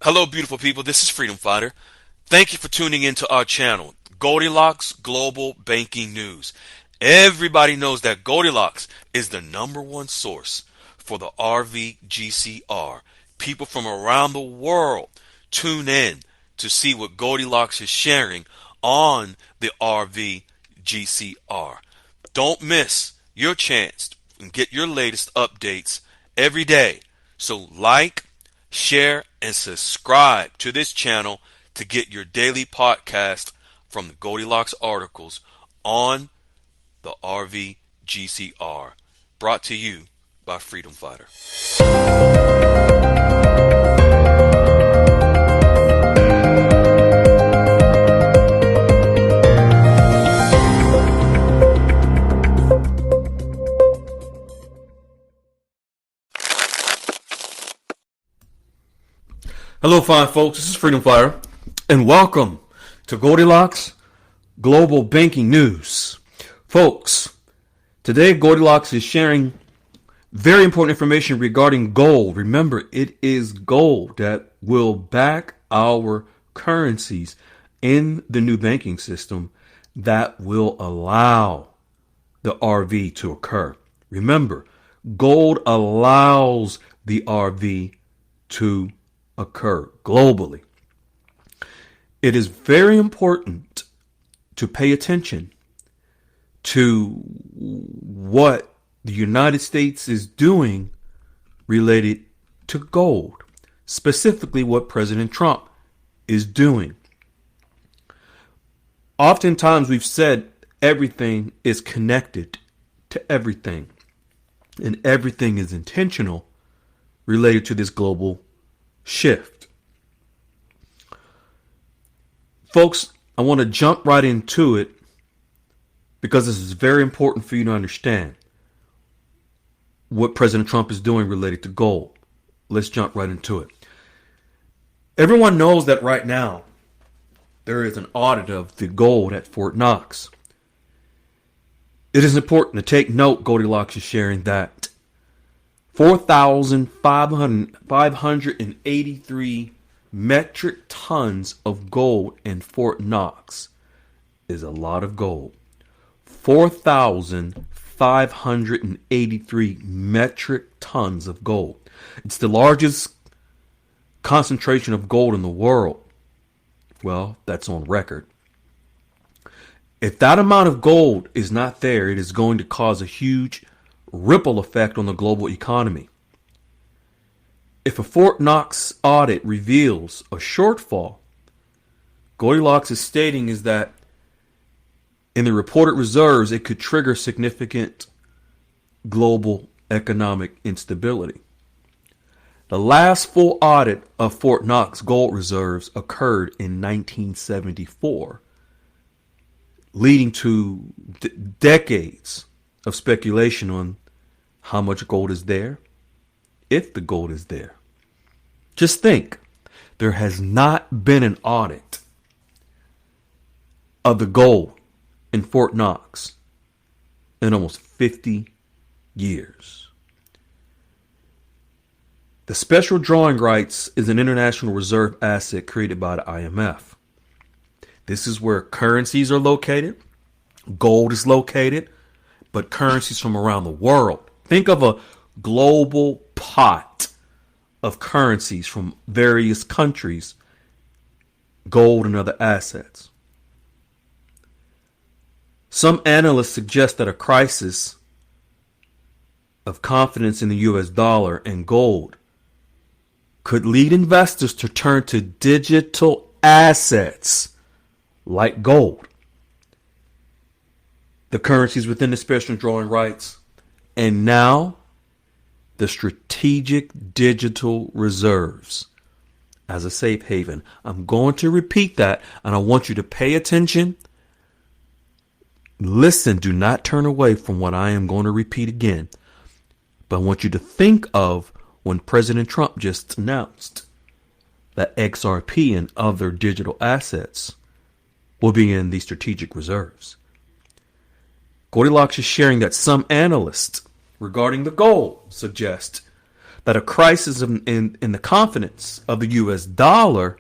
Hello, beautiful people. This is Freedom Fighter. Thank you for tuning into our channel, Goldilocks Global Banking News. Everybody knows that Goldilocks is the #1 source for the RVGCR. People from around the world tune in to see what Goldilocks is sharing on the RVGCR. Don't miss your chance and get your latest updates every day. So like, share, and subscribe to this channel to get your daily podcast from the Goldilocks articles on the RVGCR. Brought to you by Freedom Fighter. Hello, fine folks. This is Freedom Fighter, and welcome to Goldilocks Global Banking News. Folks, today Goldilocks is sharing very important information regarding gold. Remember, it is gold that will back our currencies in the new banking system that will allow the RV to occur. Remember, gold allows the RV to occur globally. It is very important to pay attention to what the United States is doing related to gold, specifically what President Trump is doing. Oftentimes we've said everything is connected to everything, and everything is intentional related to this global shift. Folks, I want to jump right into it because this is very important for you to understand what President Trump is doing related to gold. Let's jump right into it. Everyone knows that right now there is an audit of the gold at Fort Knox. It is important to take note, Goldilocks is sharing that 4,583 metric tons of gold in Fort Knox is a lot of gold. 4,583 metric tons of gold. It's the largest concentration of gold in the world. Well, that's on record. If that amount of gold is not there, it is going to cause a huge ripple effect on the global economy. If a Fort Knox audit reveals a shortfall, Goldilocks is stating is that in the reported reserves, it could trigger significant global economic instability. The last full audit of Fort Knox gold reserves occurred in 1974, leading to decades of speculation on how much gold is there, if the gold is there. Just think, there has not been an audit of the gold in Fort Knox in almost 50 years. The special drawing rights is an international reserve asset created by the IMF. This is where currencies are located, gold is located, but currencies from around the world. Think of a global pot of currencies from various countries, gold and other assets. Some analysts suggest that a crisis of confidence in the US dollar and gold could lead investors to turn to digital assets like gold, the currencies within the special drawing rights, and now the strategic digital reserves as a safe haven. I'm going to repeat that, and I want you to pay attention. Listen, do not turn away from what I am going to repeat again. But I want you to think of when President Trump just announced that XRP and other digital assets will be in the strategic reserves. Goldilocks is sharing that some analysts regarding the gold suggest that a crisis in the confidence of the U.S. dollar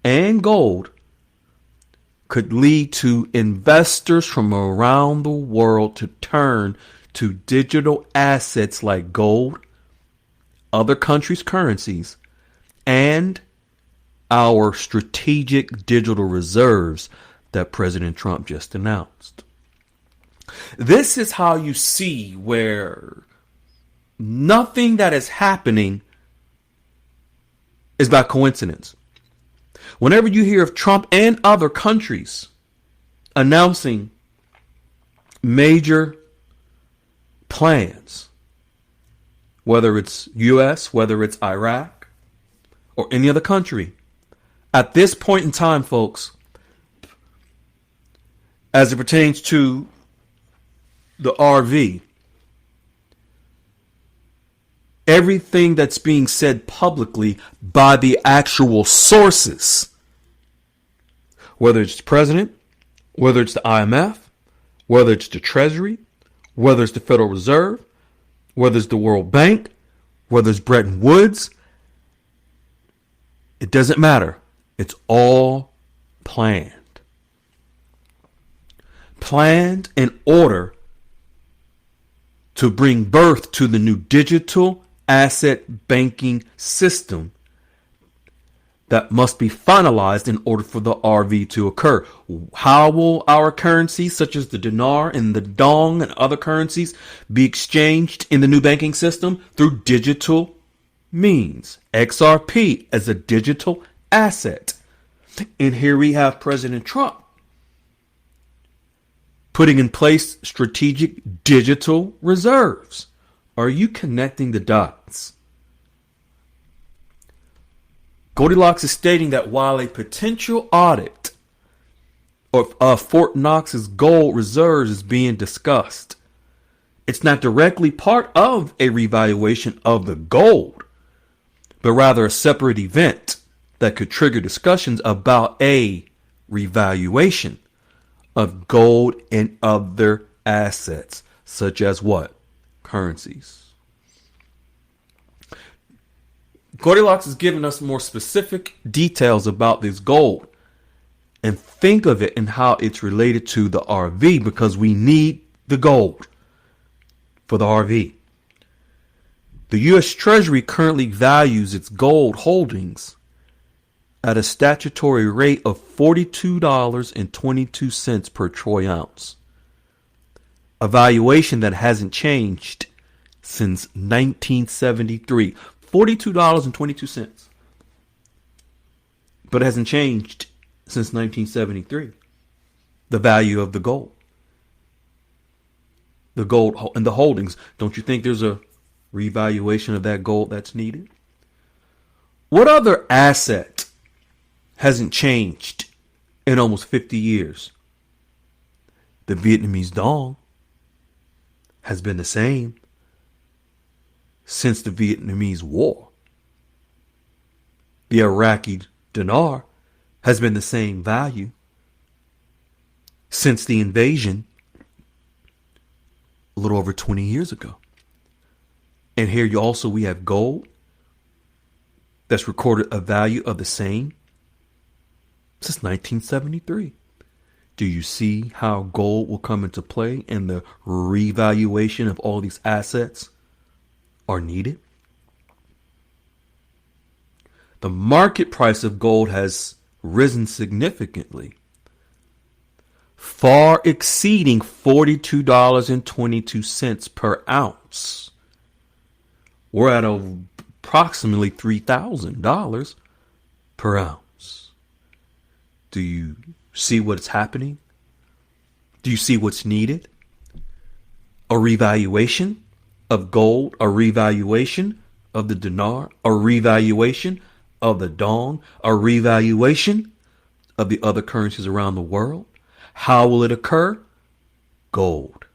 and gold could lead to investors from around the world to turn to digital assets like gold, other countries' currencies, and our strategic digital reserves that President Trump just announced. This is how you see where nothing that is happening is by coincidence. Whenever you hear of Trump and other countries announcing major plans, whether it's U.S., whether it's Iraq, or any other country, at this point in time, folks, as it pertains to the RV, everything that's being said publicly by the actual sources, whether it's the president, whether it's the IMF, whether it's the Treasury, whether it's the Federal Reserve, whether it's the World Bank, whether it's Bretton Woods, it doesn't matter. It's all planned. Planned in order to bring birth to the new digital asset banking system that must be finalized in order for the RV to occur. How will our currencies, such as the dinar and the dong and other currencies, be exchanged in the new banking system? Through digital means. XRP as a digital asset. And here we have President Trump putting in place strategic digital reserves. Are you connecting the dots? Goldilocks is stating that while a potential audit of Fort Knox's gold reserves is being discussed, it's not directly part of a revaluation of the gold, but rather a separate event that could trigger discussions about a revaluation of gold and other assets, such as what? Currencies. Goldilocks is giving us more specific details about this gold, and think of it and how it's related to the RV, because we need the gold for the RV. The U.S. Treasury currently values its gold holdings at a statutory rate of $42.22 per troy ounce, a valuation that hasn't changed since 1973. $42.22. But it hasn't changed since 1973. The value of the gold. The gold and the holdings. Don't you think there's a revaluation of that gold that's needed? What other asset hasn't changed in almost 50 years? The Vietnamese dong has been the same since the Vietnamese War. The Iraqi dinar has been the same value since the invasion a little over 20 years ago. And here we have gold that's recorded a value of the same since 1973. Do you see how gold will come into play and the revaluation of all these assets are needed? The market price of gold has risen significantly, far exceeding $42.22 per ounce. We're at approximately $3,000 per ounce. Do you see what's happening? Do you see what's needed? A revaluation of gold, a revaluation of the dinar, a revaluation of the dong, a revaluation of the other currencies around the world. How will it occur? Gold.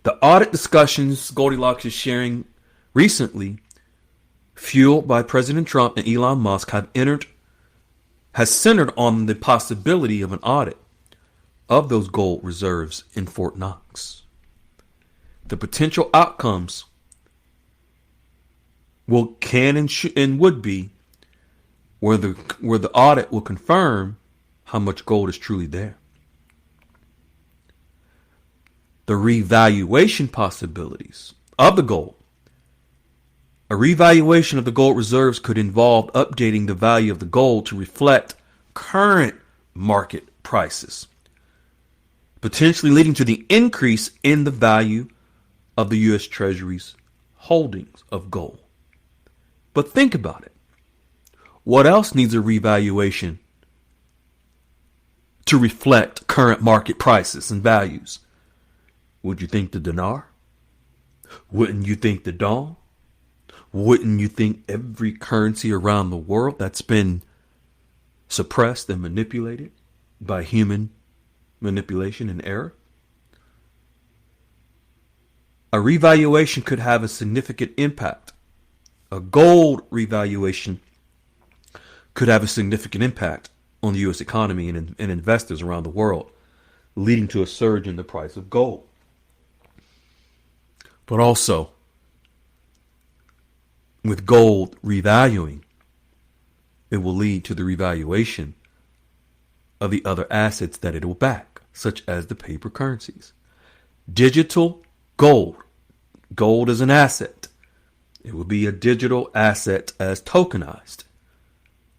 The audit discussions Goldilocks is sharing recently, fueled by President Trump and Elon Musk, has centered on the possibility of an audit of those gold reserves in Fort Knox. The potential outcomes can and would be where the audit will confirm how much gold is truly there. The revaluation possibilities of the gold. A revaluation of the gold reserves could involve updating the value of the gold to reflect current market prices, potentially leading to the increase in the value of the U.S. Treasury's holdings of gold. But think about it. What else needs a revaluation to reflect current market prices and values? Would you think the dinar? Wouldn't you think the dong? Wouldn't you think every currency around the world that's been suppressed and manipulated by human manipulation and error? A revaluation could have a significant impact. A gold revaluation could have a significant impact on the U.S. economy and investors around the world, leading to a surge in the price of gold. But also, with gold revaluing, it will lead to the revaluation of the other assets that it will back, such as the paper currencies. Digital gold. Gold is an asset. It will be a digital asset as tokenized.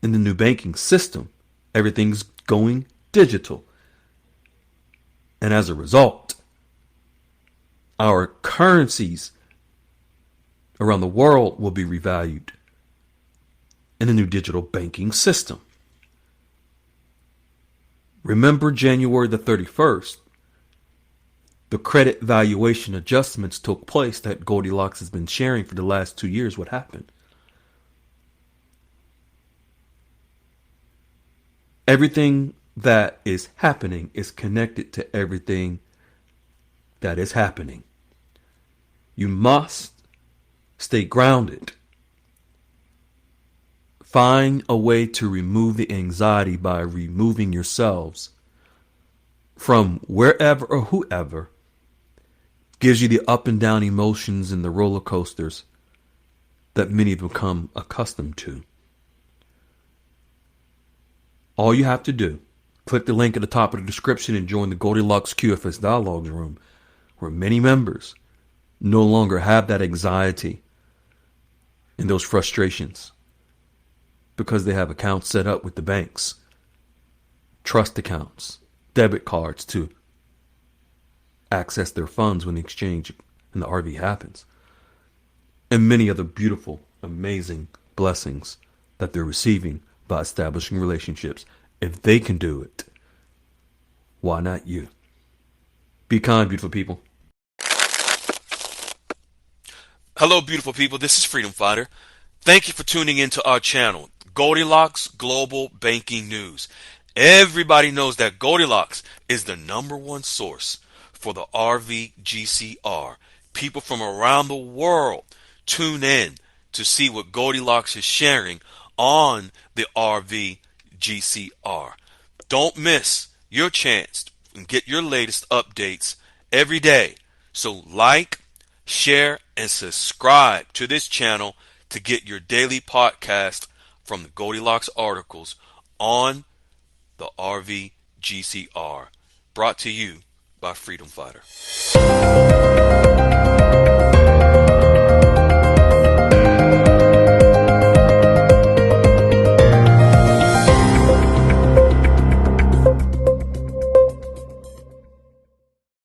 In the new banking system, everything's going digital. And as a result, our currencies around the world will be revalued in the new digital banking system. Remember January the 31st, the credit valuation adjustments took place that Goldilocks has been sharing for the last 2 years. What happened? Everything that is happening is connected to everything that is happening. You must stay grounded. Find a way to remove the anxiety by removing yourselves from wherever or whoever gives you the up and down emotions and the roller coasters that many have become accustomed to. All you have to do, click the link at the top of the description and join the Goldilocks QFS Dialogues room, where many members no longer have that anxiety and those frustrations because they have accounts set up with the banks, trust accounts, debit cards to access their funds when the exchange and the RV happens, and many other beautiful, amazing blessings that they're receiving by establishing relationships. If they can do it, why not you? Be kind, beautiful people. Hello, beautiful people. This is Freedom Fighter. Thank you for tuning into our channel, Goldilocks Global Banking News. Everybody knows that Goldilocks is the #1 source for the RVGCR. People from around the world tune in to see what Goldilocks is sharing on the RVGCR. Don't miss your chance and get your latest updates every day. So like, share, and subscribe to this channel to get your daily podcast from the Goldilocks articles on the RVGCR. Brought to you by Freedom Fighter.